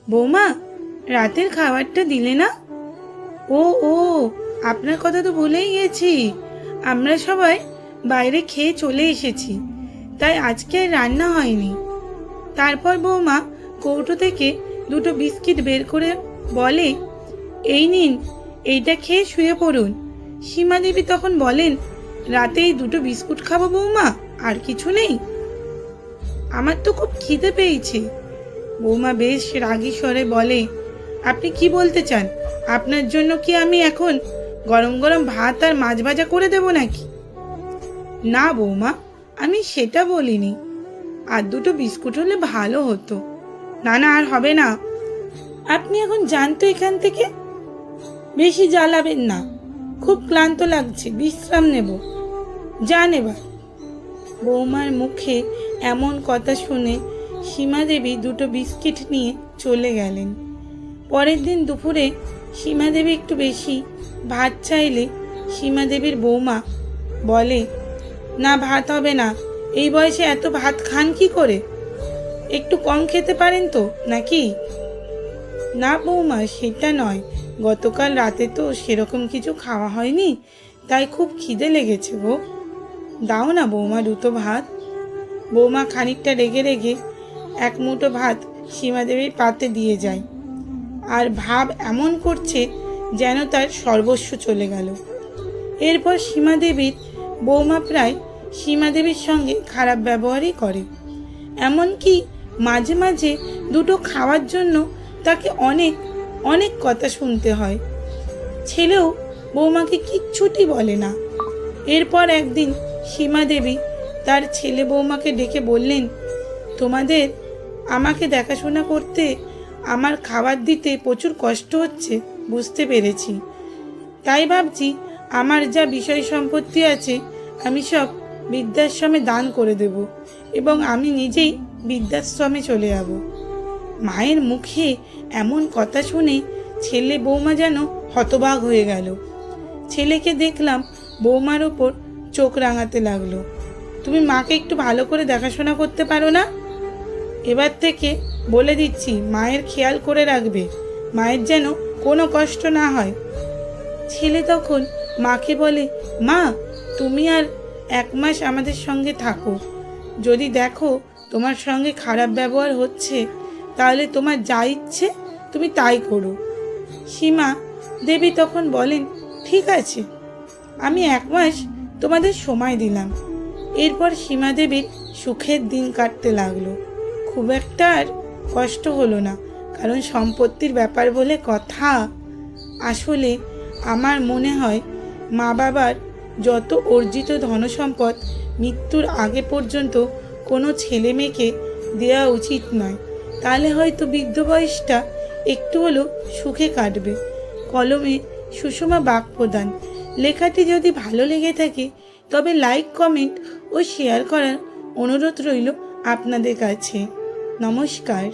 বৌমা, রাতের খাবারটা দিলে না? ও ও, আপনার কথা তো ভুলেই গেছি। আমরা সবাই বাইরে খেয়ে চলে এসেছি, তাই আজকে আর রান্না হয়নি। তারপর বৌমা কৌটো থেকে দুটো বিস্কিট বের করে বলে, এই নিন, এইটা খেয়ে শুয়ে পড়ুন। সীমা দেবী তখন বলেন, রাতে এই দুটো বিস্কুট খাবো বৌমা, আর কিছু নেই? আমার তো খুব খিদে পেয়েছে। বৌমা বেশ রাগী স্বরে বলে, আপনি কি বলতে চান? আপনার জন্য কি আমি এখন গরম গরম ভাত আর মাছ ভাজা করে দেব নাকি? না বৌমা, আমি সেটা বলিনি। আর দুটো বিস্কুট হলে ভালো হতো। না না, আর হবে না। আপনি এখন যান তো এখান থেকে। বেশি জ্বালাবেন না, খুব ক্লান্ত লাগছে, বিশ্রাম নেব। যান এবার। বৌমার মুখে এমন কথা শুনে সীমা দেবী দুটো বিস্কিট নিয়ে চলে গেলেন। পরের দিন দুপুরে সীমা দেবী একটু বেশি ভাত চাইলে সীমা দেবীর বৌমা বলে, না, ভাত হবে না। এই বয়সে এত ভাত খান কি করে? একটু কম খেতে পারেন তো নাকি? না বৌমা, সেটা নয়। গতকাল রাতে তো সেরকম কিছু খাওয়া হয়নি, তাই খুব খিদে লেগেছে গো। দাও না বৌমা দুটো ভাত। বৌমা খানিকটা রেগে রেগে এক মুঠো ভাত সীমা দেবীর পাতে দিয়ে যায়, আর ভাব এমন করছে যেন তার সর্বস্ব চলে গেল। এরপর সীমা দেবীর বৌমা প্রায় সীমা দেবীর সঙ্গে খারাপ ব্যবহারই করে। এমনকি মাঝে মাঝে দুটো খাওয়ার জন্য তাকে অনেক অনেক কথা শুনতে হয়। ছেলেও বৌমাকে কিচ্ছুটি বলে না। এরপর একদিন সীমা দেবী তার ছেলে বৌমাকে ডেকে বললেন, তোমাদের আমাকে দেখাশোনা করতে, আমার খাবার দিতে প্রচুর কষ্ট হচ্ছে, বুঝতে পেরেছি। তাই ভাবছি আমার যা বিষয় সম্পত্তি আছে আমি সব বৃদ্ধাশ্রমে দান করে দেব, এবং আমি নিজেই বৃদ্ধাশ্রমে চলে যাব। মায়ের মুখে এমন কথা শুনে ছেলে বৌমা যেন হতবাক হয়ে গেল। ছেলেকে দেখলাম বৌমার ওপর চোখ রাঙাতে লাগলো। তুমি মাকে একটু ভালো করে দেখাশোনা করতে পারো না? এবার থেকে বলে দিচ্ছি, মায়ের খেয়াল করে রাখবে, মায়ের যেন কোনো কষ্ট না হয়। ছেলে তখন মাকে বলে, মা, তুমি আর 1 মাস আমাদের সঙ্গে থাকো। যদি দেখো তোমার সঙ্গে খারাপ ব্যবহার হচ্ছে, তাহলে তোমার যা ইচ্ছে তুমি তাই করো। সীমা দেবী তখন বলেন, ঠিক আছে, আমি 1 মাস তোমাদের সময় দিলাম। এরপর সীমা দেবীর সুখের দিন কাটতে লাগলো। খুব একটা আর কষ্ট হলো না, কারণ সম্পত্তির ব্যাপার বলে কথা। আসলে আমার মনে হয় মা বাবার যত অর্জিত ধনসম্পদ মৃত্যুর আগে পর্যন্ত কোনো ছেলে মেয়েকে দেওয়া উচিত নয়। তাহলে হয়তো বৃদ্ধ বয়সটা একটু হলেও সুখে কাটবে। কলমে সুষমা বাগপ্রদান। লেখাটি যদি ভালো লেগে থাকে তবে লাইক, কমেন্ট ও শেয়ার করার অনুরোধ রইল আপনাদের কাছে। নমস্কার।